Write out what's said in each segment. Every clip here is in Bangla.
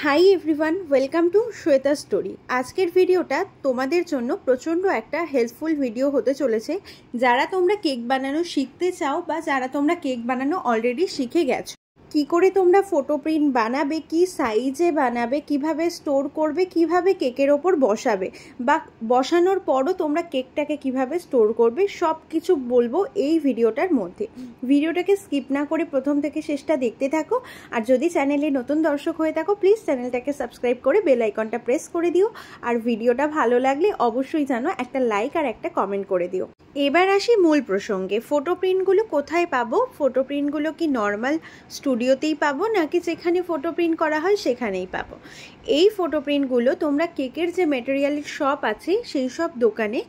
Hi everyone, welcome to Shweta story. আজকের ভিডিওটা তোমাদের জন্য প্রচণ্ড একটা হেল্পফুল ভিডিও হতে চলেছে। যারা তোমরা কেক বানানো শিখতে চাও বা যারা তোমরা কেক বানানো অলরেডি শিখে গেছো, কি করে তোমরা ফটো প্রিন্ট বানাবে, কি সাইজে বানাবে, কিভাবে স্টোর করবে, কিভাবে কেকের ওপর বসাবে বা বসানোর পরও তোমরা কেকটাকে কিভাবে স্টোর করবে, সব কিছু বলবো এই ভিডিওটার মধ্যে। ভিডিওটাকে স্কিপ না করে প্রথম থেকে শেষটা দেখতে থাকো। আর যদি চ্যানেলে নতুন দর্শক হয়ে থাকো, প্লিজ চ্যানেলটাকে সাবস্ক্রাইব করে বেল আইকনটা প্রেস করে দিও। আর ভিডিওটা ভালো লাগলে অবশ্যই জানো একটা লাইক আর একটা কমেন্ট করে দিও। এবার আসি মূল প্রসঙ্গে। ফটো প্রিন্টগুলো কোথায় পাবো? ফটো প্রিন্টগুলো কি নর্মাল স্টুডিওতেই পাবো নাকি যেখানে ফটো প্রিন্ট করা হয় সেখানেই পাবো? এই ফটো প্রিন্টগুলো তোমরা কেকের যে ম্যাটেরিয়ালের শপ আছে সেই সব দোকানে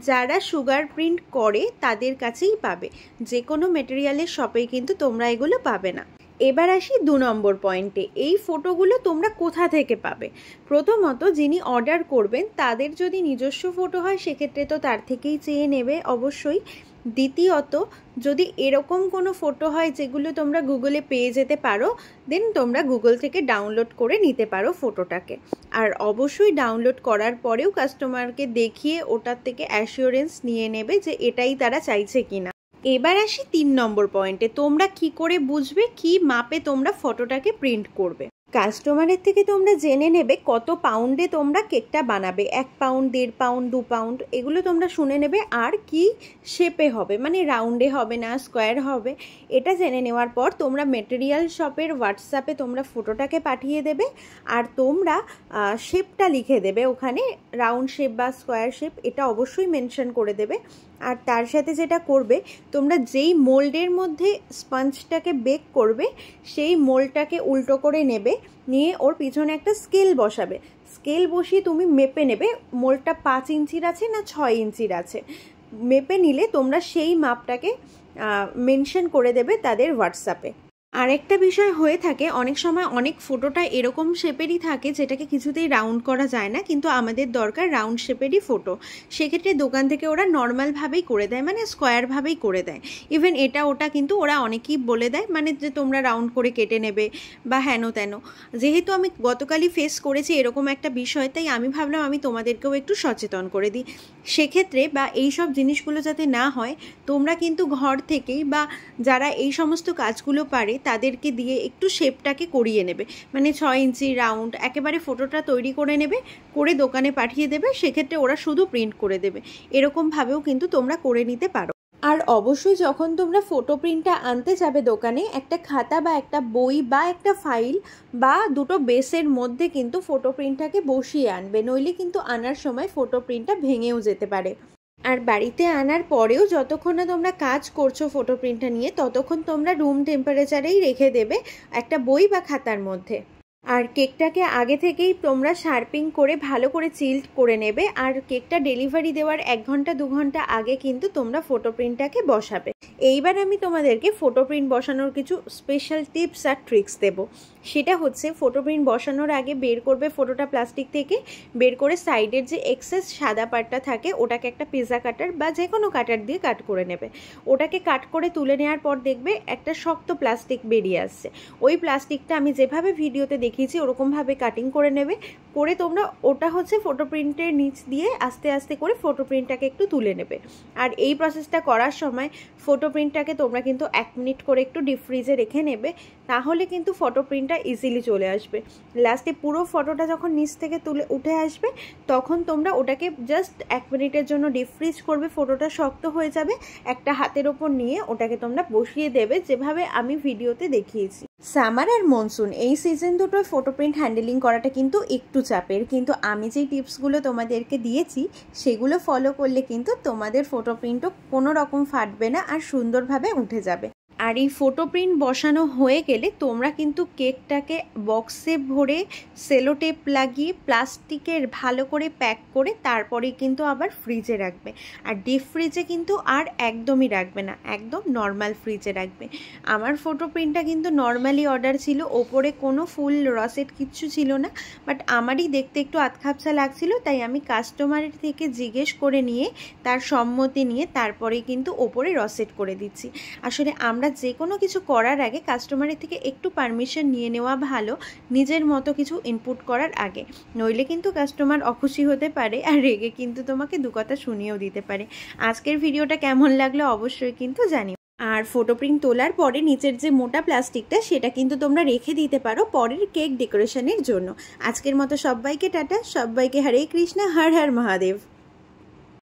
যারা সুগার প্রিন্ট করে তাদের কাছেই পাবে। যে কোনো ম্যাটেরিয়ালের শপেই কিন্তু তোমরা এগুলো পাবে না। এবার আসি 2 নম্বর পয়েন্টে। এই ফটোগুলো তোমরা কোথা থেকে পাবে? প্রথমত, যিনি অর্ডার করবেন তাদের যদি নিজস্ব ফটো হয় সেক্ষেত্রে তো তার থেকেই চেয়ে নেবে অবশ্যই। দ্বিতীয়ত, যদি এরকম কোনো ফটো হয় যেগুলো তোমরা গুগলে পেয়ে যেতে পারো, দেন তোমরা গুগল থেকে ডাউনলোড করে নিতে পারো ফটোটাকে। আর অবশ্যই ডাউনলোড করার পরেও কাস্টমারকে দেখিয়ে ওটার থেকে অ্যাসিওরেন্স নিয়ে নেবে যে এটাই তারা চাইছে কিনা। এবার আসি 3 নম্বর পয়েন্টে। তোমরা কি করে বুঝবে কি মাপে তোমরা ফটোটাকে প্রিন্ট করবে? কাস্টমারের থেকে তোমরা জেনে নেবে কত পাউন্ডে তোমরা কেকটা বানাবে। 1 পাউন্ড, 1.5 পাউন্ড, 2 পাউন্ড, এগুলো তোমরা শুনে নেবে। আর কি শেপে হবে, মানে রাউন্ডে হবে না স্কোয়ার হবে, এটা জেনে নেওয়ার পর তোমরা মেটেরিয়াল শপের হোয়াটসঅ্যাপে তোমরা ফটোটাকে পাঠিয়ে দেবে। আর তোমরা শেপটা লিখে দেবে ওখানে, রাউন্ড শেপ বা স্কোয়ার শেপ, এটা অবশ্যই মেনশন করে দেবে। আর তার সাথে যেটা করবে, তোমরা যেই মোল্ডের মধ্যে স্পঞ্জটাকে বেক করবে সেই মোল্ডটাকে উল্টো করে নেবে, নিয়ে ওর পিছনে একটা স্কেল বসাবে। স্কেল বসিয়ে তুমি মেপে নেবে মোল্ডটা 5 ইঞ্চির আছে না 6 ইঞ্চির আছে। মেপে নিলে তোমরা সেই মাপটাকে মেনশন করে দেবে তাদের হোয়াটসঅ্যাপে। আর একটা বিষয় হয়ে থাকে, অনেক সময় অনেক ফটোটা এরকম শেপেরই থাকে যেটাকে কিছুতেই রাউন্ড করা যায় না, কিন্তু আমাদের দরকার রাউন্ড শেপেরই ফটো। সেক্ষেত্রে দোকান থেকে ওরা নর্মালভাবেই করে দেয়, মানে স্কোয়ারভাবেই করে দেয়। ইভেন এটা ওটা কিন্তু ওরা অনেকেই বলে দেয়, মানে যে তোমরা রাউন্ড করে কেটে নেবে বা হেন তেন। যেহেতু আমি গতকালই ফেস করেছি এরকম একটা বিষয়, তাই আমি ভাবলাম আমি তোমাদেরকেও একটু সচেতন করে দিই। সেক্ষেত্রে বা এই সব জিনিসগুলো যাতে না হয়, তোমরা কিন্তু ঘর থেকেই বা যারা এই সমস্ত কাজগুলো পারে তাদেরকে দিয়ে একটু শেপটাকে করিয়ে নেবে। মানে 6 ইঞ্চি রাউন্ড একেবারে ফটোটা তৈরি করে নেবে, করে দোকানে পাঠিয়ে দেবে। সেক্ষেত্রে ওরা শুধু প্রিন্ট করে দেবে। এরকমভাবেও কিন্তু তোমরা করে নিতে পারো। আর অবশ্যই যখন তোমরা ফটো প্রিন্টটা আনতে যাবে দোকানে, একটা খাতা বা একটা বই বা একটা ফাইল বা দুটো বেসের মধ্যে কিন্তু ফটো প্রিন্টটাকে বসিয়ে আনবে, নইলে কিন্তু আনার সময় ফটো প্রিন্টটা ভেঙেও যেতে পারে। আর বাড়িতে আনার পরেও যতক্ষণ না তোমরা কাজ করছো ফটো প্রিন্টটা নিয়ে, ততক্ষণ তোমরা রুম টেম্পারেচারেই রেখে দেবে একটা বই বা খাতার মধ্যে। আর কেকটাকে আগে থেকেই তোমরা শার্পিং করে ভালো করে চিল্ড করে নেবে। আর কেকটা ডেলিভারি দেওয়ার 1 ঘন্টা 2 ঘন্টা আগে কিন্তু তোমরা ফটো প্রিন্টটাকে বসাবে। এইবার আমি তোমাদেরকে ফটো প্রিন্ট বসানোর কিছু স্পেশাল টিপস আর ট্রিক্স দেবো। সেটা হচ্ছে, ফটো প্রিন্ট বসানোর আগে বের করবে ফটোটা প্লাস্টিক থেকে, বের করে সাইডের যে এক্সেস সাদা পার্টটা থাকে ওটাকে একটা পিৎজা কাটার বা যে কোনো কাটার দিয়ে কাট করে নেবে। ওটাকে কাট করে তুলে নেওয়ার পর দেখবে একটা শক্ত প্লাস্টিক বেরিয়ে আসছে। ওই প্লাস্টিকটা আমি যেভাবে ভিডিওতে দেখিয়েছি ওরকমভাবে কাটিং করে নেবে। করে তোমরা ওটা হচ্ছে ফটো প্রিন্টের নিচ দিয়ে আস্তে আস্তে করে ফটো প্রিন্টটাকে একটু তুলে নেবে। আর এই প্রসেসটা করার সময় ফটো প্রিন্টটাকে তোমরা কিন্তু 1 মিনিট করে একটু ডিপ ফ্রিজে রেখে নেবে, তাহলে কিন্তু ফটো প্রিন্টটা ইজিলি চলে আসবে। লাস্টে পুরো ফটোটা যখন নিচ থেকে তুলে উঠে আসবে তখন তোমরা ওটাকে জাস্ট 1 মিনিটের জন্য ডিপ ফ্রিজ করবে। ফটোটা শক্ত হয়ে যাবে, একটা হাতের ওপর নিয়ে ওটাকে তোমরা বসিয়ে দেবে যেভাবে আমি ভিডিওতে দেখিয়েছি। সামার আর মনসুন এই সিজন দুটোয় ফটো প্রিন্ট হ্যান্ডেলিং করাটা কিন্তু একটু চাপের, কিন্তু আমি যেই টিপসগুলো তোমাদেরকে দিয়েছি সেগুলো ফলো করলে কিন্তু তোমাদের ফটো প্রিন্টও কোনো রকম ফাটবে না আর সুন্দরভাবে উঠে যাবে। আর এই ফটো প্রিন্ট বসানো হয়ে গেলে তোমরা কিন্তু কেকটাকে বক্সে ভরে সেলো টেপ লাগিয়ে প্লাস্টিকের ভালো করে প্যাক করে তারপরে কিন্তু আবার ফ্রিজে রাখবে। আর ডিপ ফ্রিজে কিন্তু আর একদমই রাখবে না, একদম নর্মাল ফ্রিজে রাখবে। আমার ফটো প্রিন্টটা কিন্তু নর্মালি অর্ডার ছিল, ওপরে কোনো ফুল রসেট কিচ্ছু ছিল না, বাট আমারই দেখতে একটু আতখাপসা লাগছিল, তাই আমি কাস্টমারের থেকে জিজ্ঞেস করে নিয়ে তার সম্মতি নিয়ে তারপরে কিন্তু ওপরে রসেট করে দিচ্ছি। আসলে আমরা বা যে কোনো কিছু করার আগে কাস্টমারের থেকে একটু পারমিশন নিয়ে নেওয়া ভালো, নিজের মতো কিছু ইনপুট করার আগে। নইলে কিন্তু কাস্টমার অখুশি হতে পারে আর রেগে কিন্তু তোমাকে দু কথা শুনিয়েও দিতে পারে। আজকের ভিডিওটা কেমন লাগলো অবশ্যই কিন্তু জানিও। আর ফটো প্রিন্ট তোলার পরে নিচের যে মোটা প্লাস্টিকটা সেটা কিন্তু তোমরা রেখে দিতে পারো পরের কেক ডেকোরেশনের জন্য। আজকের মতো সবাইকে টাটা, সবাইকে হরে কৃষ্ণ, হর হর মহাদেব।